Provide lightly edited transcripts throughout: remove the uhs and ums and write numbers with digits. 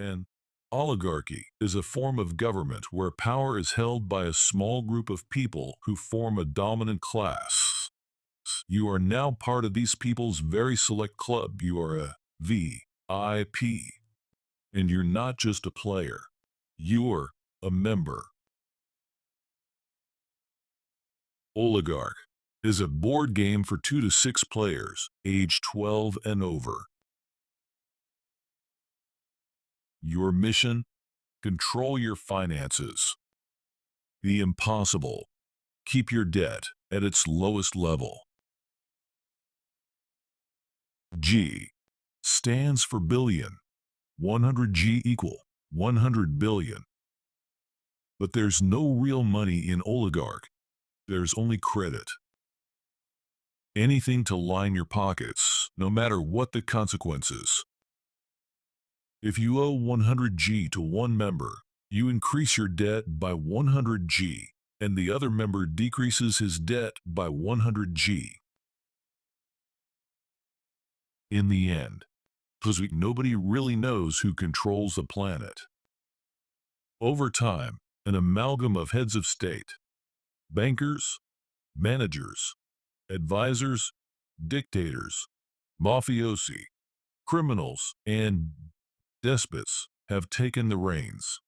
An oligarchy is a form of government where power is held by a small group of people who form a dominant class. You are now part of these people's very select club. You are a VIP, and you're not just a player. You're a member. Oligarch is a board game for 2 to 6 players, age 12 and over. Your mission? Control your finances. The impossible. Keep your debt at its lowest level. G stands for billion. 100G equal 100 billion. But there's no real money in Oligarch. There's only credit. Anything to line your pockets, no matter what the consequences. If you owe 100G to one member, you increase your debt by 100G, and the other member decreases his debt by 100G. In the end, because nobody really knows who controls the planet. Over time, an amalgam of heads of state, bankers, managers, advisors, dictators, mafiosi, criminals, and despots have taken the reins.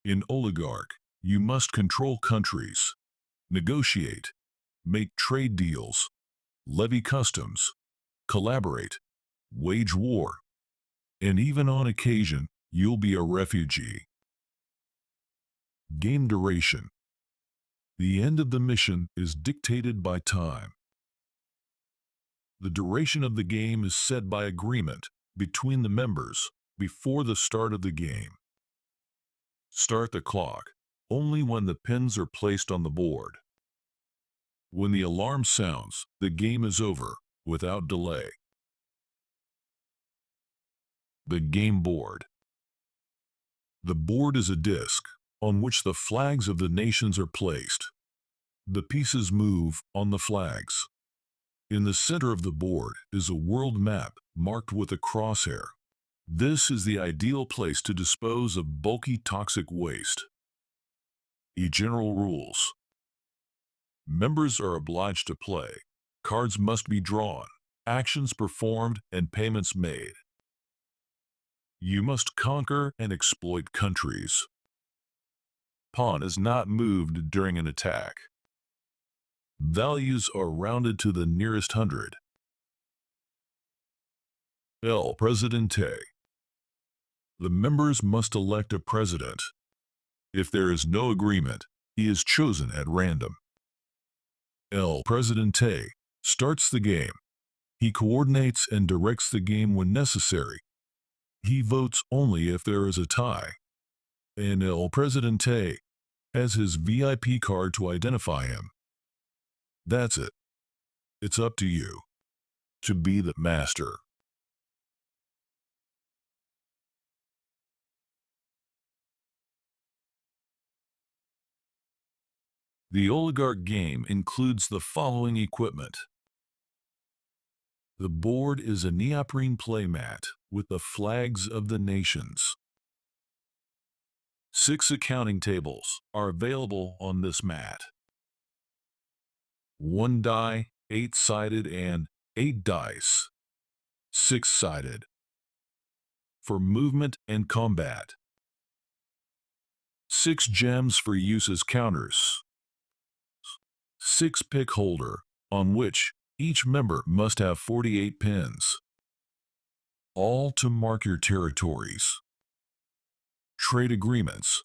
In Oligarch, you must control countries, negotiate, make trade deals, levy customs, collaborate, wage war, and even on occasion, you'll be a refugee. Game duration. The end of the mission is dictated by time. The duration of the game is set by agreement between the members before the start of the game. Start the clock only when the pins are placed on the board. When the alarm sounds, the game is over without delay. The game board. The board is a disc on which the flags of the nations are placed. The pieces move on the flags. In the center of the board is a world map marked with a crosshair. This is the ideal place to dispose of bulky toxic waste. General rules. Members are obliged to play. Cards must be drawn, actions performed, and payments made. You must conquer and exploit countries. Pawn is not moved during an attack. Values are rounded to the nearest hundred. El Presidente. The members must elect a president. If there is no agreement, he is chosen at random. El Presidente starts the game. He coordinates and directs the game when necessary. He votes only if there is a tie. And El Presidente has his VIP card to identify him. That's it. It's up to you to be the master. The Oligarch game includes the following equipment. The board is a neoprene playmat with the flags of the nations. 6 accounting tables are available on this mat. 1 die, 8-sided, and 8 dice, 6-sided. For movement and combat. 6 gems for use as counters. 6 pick holder, on which each member must have 48 pins. All to mark your territories. Trade agreements,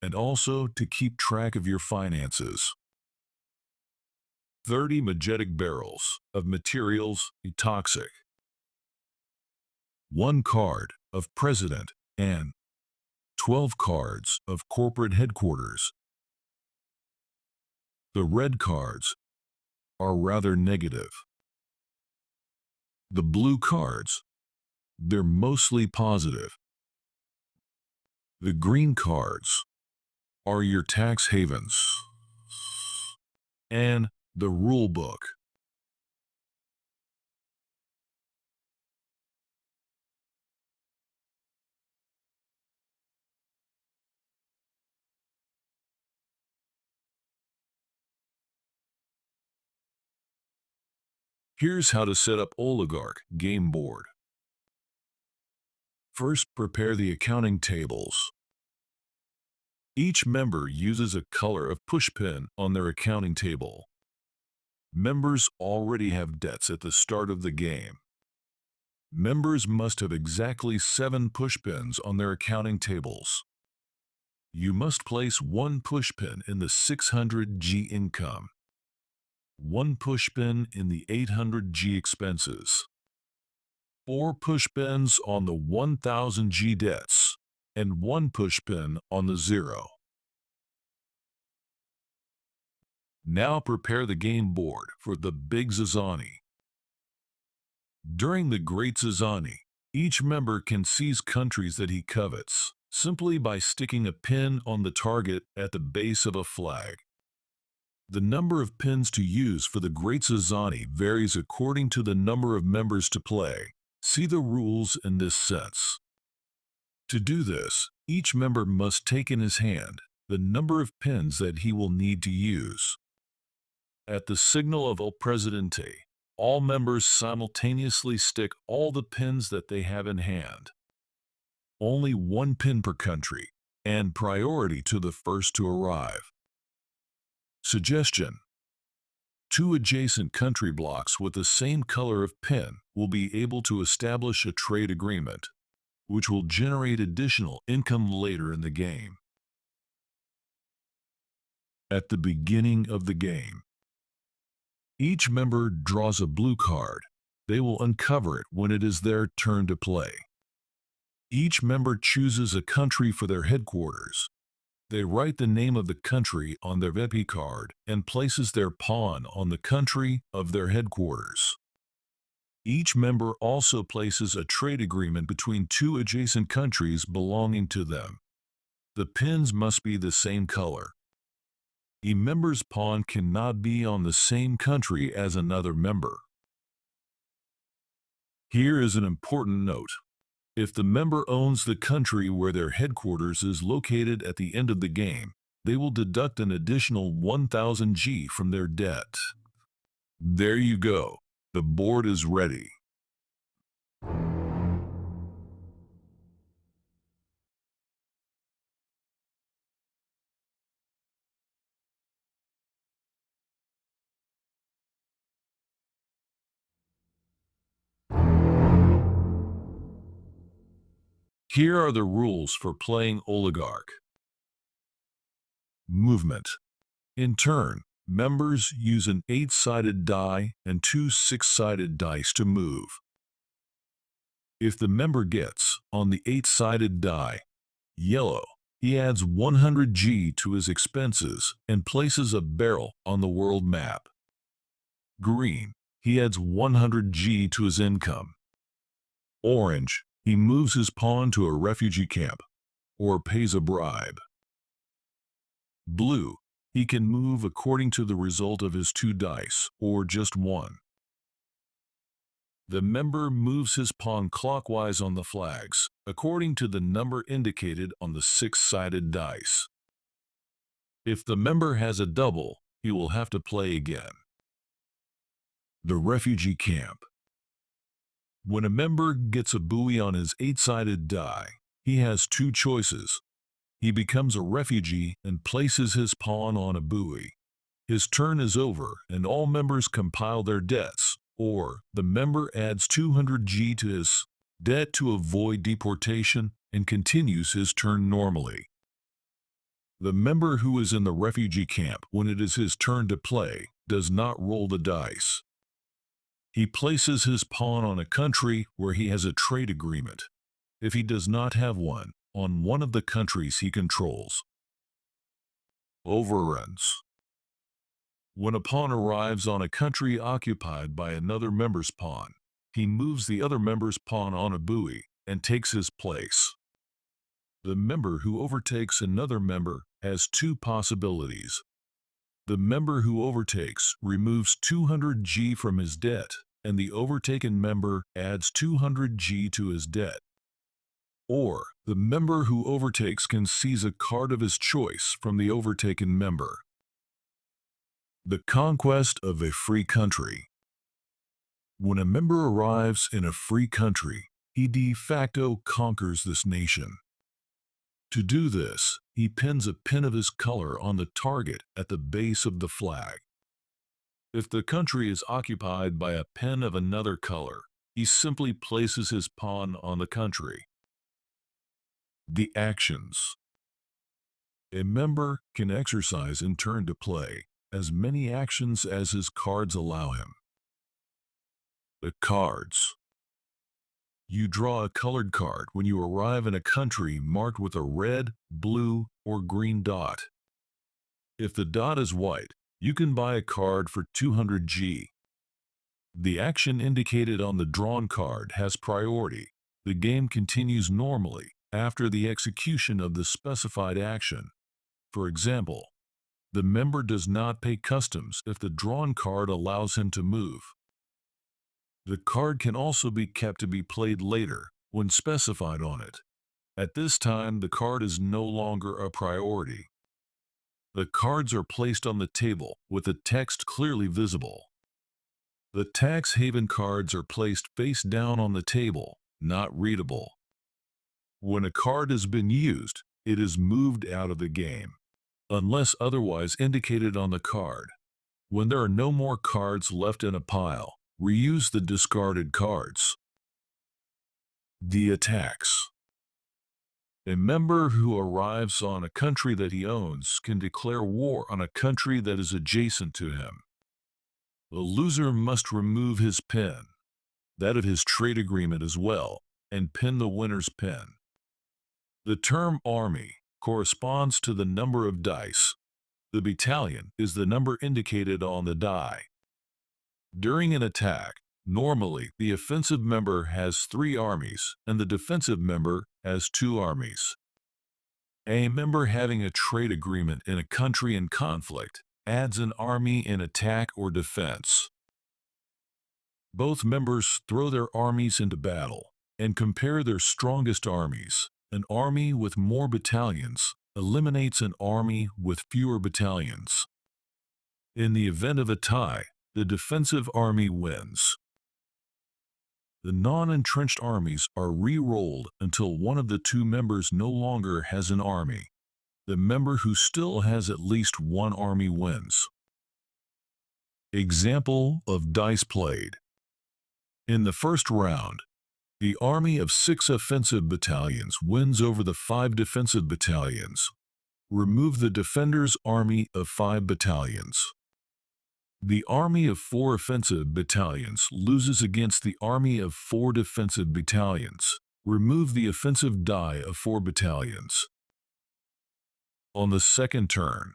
and also to keep track of your finances. 30 magetic barrels of materials toxic. 1 card of president and 12 cards of corporate headquarters. The red cards are rather negative. The blue cards, they're mostly positive. The green cards are your tax havens. And the rule book. Here's how to set up Oligark game board. First, prepare the accounting tables. Each member uses a color of pushpin on their accounting table. Members already have debts at the start of the game. Members must have exactly 7 pushpins on their accounting tables. You must place 1 pushpin in the 600G income, 1 pushpin in the 800G expenses, 4 pushpins on the 1000G debts, and 1 pushpin on the 0. Now prepare the game board for the Big Zazani. During the Great Zazani, each member can seize countries that he covets simply by sticking a pin on the target at the base of a flag. The number of pins to use for the Great Zazani varies according to the number of members to play. See the rules in this sense. To do this, each member must take in his hand the number of pins that he will need to use. At the signal of El Presidente, all members simultaneously stick all the pins that they have in hand. Only 1 pin per country, and priority to the first to arrive. Suggestion: 2 adjacent country blocks with the same color of pin will be able to establish a trade agreement, which will generate additional income later in the game. At the beginning of the game, each member draws a blue card. They will uncover it when it is their turn to play. Each member chooses a country for their headquarters. They write the name of the country on their VP card and places their pawn on the country of their headquarters. Each member also places a trade agreement between 2 adjacent countries belonging to them. The pins must be the same color. A member's pawn cannot be on the same country as another member. Here is an important note. If the member owns the country where their headquarters is located at the end of the game, they will deduct an additional 1000G from their debt. There you go. The board is ready. Here are the rules for playing Oligark. Movement. In turn, members use an 8-sided die and 2 6-sided dice to move. If the member gets, on the 8-sided die, yellow, he adds 100G to his expenses and places a barrel on the world map. Green, he adds 100G to his income. Orange, he moves his pawn to a refugee camp or pays a bribe. Blue, he can move according to the result of his 2 dice or just 1. The member moves his pawn clockwise on the flags according to the number indicated on the 6-sided dice. If the member has a double, he will have to play again. The refugee camp. When a member gets a buoy on his 8-sided die, he has 2 choices. He becomes a refugee and places his pawn on a buoy. His turn is over and all members compile their debts, or the member adds 200G to his debt to avoid deportation and continues his turn normally. The member who is in the refugee camp when it is his turn to play does not roll the dice. He places his pawn on a country where he has a trade agreement, if he does not have one, on one of the countries he controls. Overruns. When a pawn arrives on a country occupied by another member's pawn, he moves the other member's pawn on a buoy and takes his place. The member who overtakes another member has 2 possibilities. The member who overtakes removes 200G from his debt, and the overtaken member adds 200G to his debt. Or, the member who overtakes can seize a card of his choice from the overtaken member. The conquest of a free country. When a member arrives in a free country, he de facto conquers this nation. To do this, he pins a pin of his color on the target at the base of the flag. If the country is occupied by a pin of another color, he simply places his pawn on the country. The actions. A member can exercise in turn to play as many actions as his cards allow him. The cards. You draw a colored card when you arrive in a country marked with a red, blue, or green dot. If the dot is white, you can buy a card for 200 G. The action indicated on the drawn card has priority. The game continues normally after the execution of the specified action. For example, the member does not pay customs if the drawn card allows him to move. The card can also be kept to be played later when specified on it. At this time, the card is no longer a priority. The cards are placed on the table with the text clearly visible. The tax haven cards are placed face down on the table, not readable. When a card has been used, it is moved out of the game, unless otherwise indicated on the card. When there are no more cards left in a pile, reuse the discarded cards. The attacks. A member who arrives on a country that he owns can declare war on a country that is adjacent to him. The loser must remove his pin, that of his trade agreement as well, and pin the winner's pin. The term army corresponds to the number of dice. The battalion is the number indicated on the die. During an attack, normally the offensive member has 3 armies and the defensive member has 2 armies. A member having a trade agreement in a country in conflict adds an army in attack or defense. Both members throw their armies into battle and compare their strongest armies. An army with more battalions eliminates an army with fewer battalions. In the event of a tie, the defensive army wins. The non-entrenched armies are re-rolled until one of the 2 members no longer has an army. The member who still has at least 1 army wins. Example of dice played. In the first round, the army of 6 offensive battalions wins over the 5 defensive battalions. Remove the defender's army of 5 battalions. The army of 4 offensive battalions loses against the army of 4 defensive battalions. Remove the offensive die of 4 battalions. On the second turn,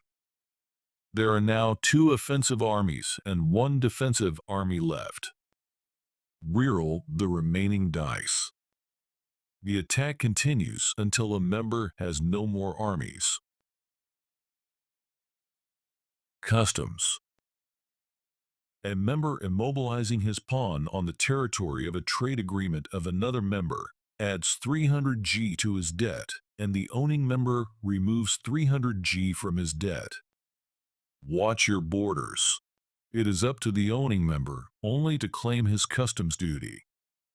there are now 2 offensive armies and 1 defensive army left. Reroll the remaining dice. The attack continues until a member has no more armies. Customs. A member immobilizing his pawn on the territory of a trade agreement of another member adds 300 G to his debt, and the owning member removes 300 G from his debt. Watch your borders. It is up to the owning member only to claim his customs duty.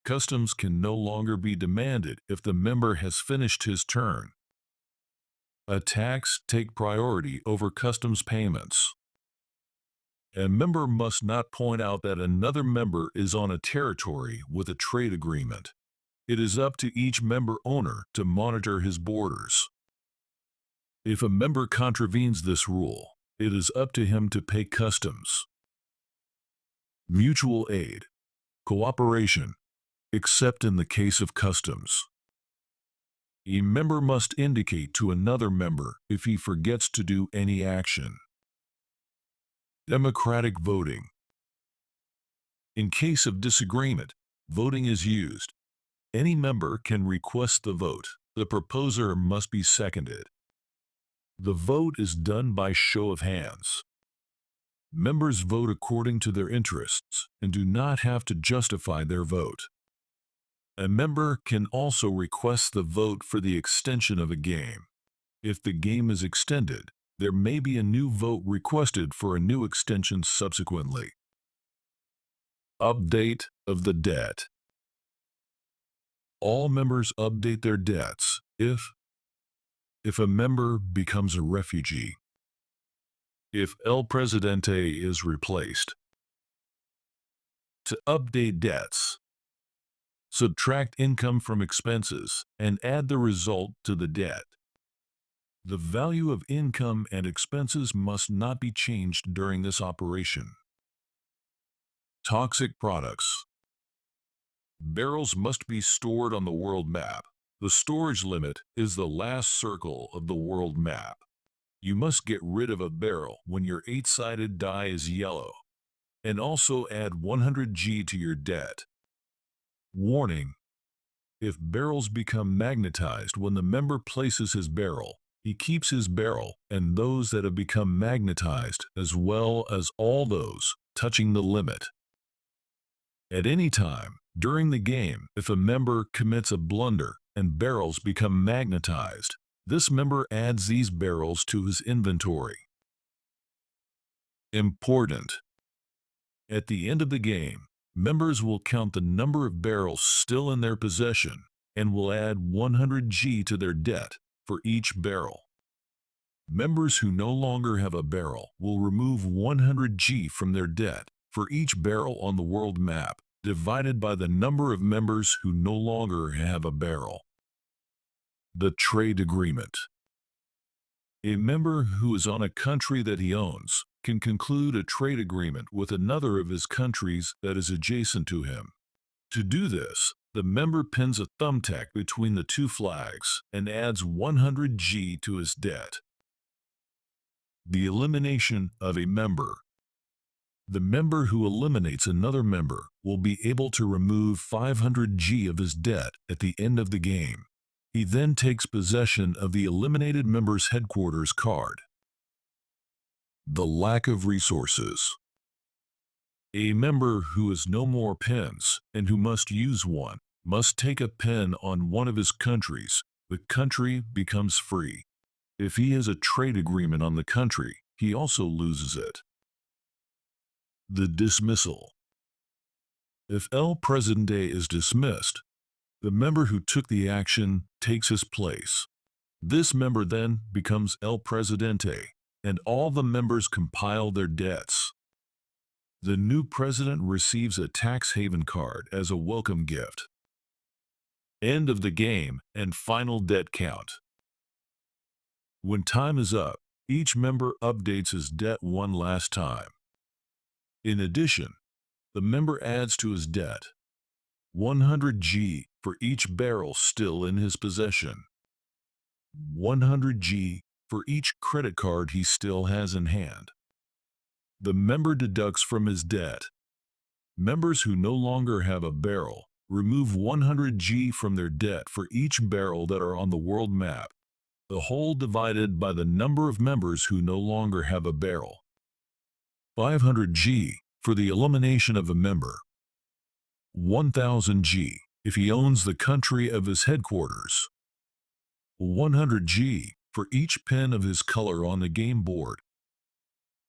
Customs can no longer be demanded if the member has finished his turn. Attacks take priority over customs payments. A member must not point out that another member is on a territory with a trade agreement. It is up to each member owner to monitor his borders. If a member contravenes this rule, it is up to him to pay customs. Mutual aid, cooperation, except in the case of customs. A member must indicate to another member if he forgets to do any action. Democratic voting. In case of disagreement, voting is used. Any member can request the vote. The proposer must be seconded. The vote is done by show of hands. Members vote according to their interests and do not have to justify their vote. A member can also request the vote for the extension of a game. If the game is extended, there may be a new vote requested for a new extension subsequently. Update of the debt. All members update their debts if a member becomes a refugee, if El Presidente is replaced. To update debts, subtract income from expenses and add the result to the debt. The value of income and expenses must not be changed during this operation. Toxic products. Barrels must be stored on the world map. The storage limit is the last circle of the world map. You must get rid of a barrel when your 8-sided die is yellow, and also add 100 G to your debt. Warning: if barrels become magnetized when the member places his barrel, he keeps his barrel and those that have become magnetized, as well as all those touching the limit. At any time during the game, if a member commits a blunder and barrels become magnetized, this member adds these barrels to his inventory. Important: at the end of the game, members will count the number of barrels still in their possession and will add 100 G to their debt for each barrel. Members who no longer have a barrel will remove 100 G from their debt for each barrel on the world map, divided by the number of members who no longer have a barrel. The trade agreement. A member who is on a country that he owns can conclude a trade agreement with another of his countries that is adjacent to him. To do this, the member pins a thumbtack between the two flags and adds 100 G to his debt. The elimination of a member. The member who eliminates another member will be able to remove 500 G of his debt at the end of the game. He then takes possession of the eliminated member's headquarters card. The lack of resources. A member who has no more pins and who must use one must take a pin on one of his countries. The country becomes free. If he has a trade agreement on the country, he also loses it. The dismissal. If El Presidente is dismissed, the member who took the action takes his place. This member then becomes El Presidente, and all the members compile their debts. The new president receives a tax haven card as a welcome gift. End of the game and final debt count. When time is up, each member updates his debt one last time. In addition, the member adds to his debt 100 G for each barrel still in his possession, 100 G for each credit card he still has in hand. The member deducts from his debt. Members who no longer have a barrel remove 100 G from their debt for each barrel that are on the world map, the whole divided by the number of members who no longer have a barrel. 500 G for the elimination of a member. 1000 G if he owns the country of his headquarters. 100 G for each pin of his color on the game board.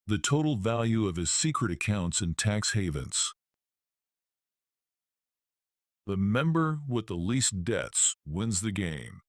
The total value of his secret accounts in tax havens. The member with the least debts wins the game.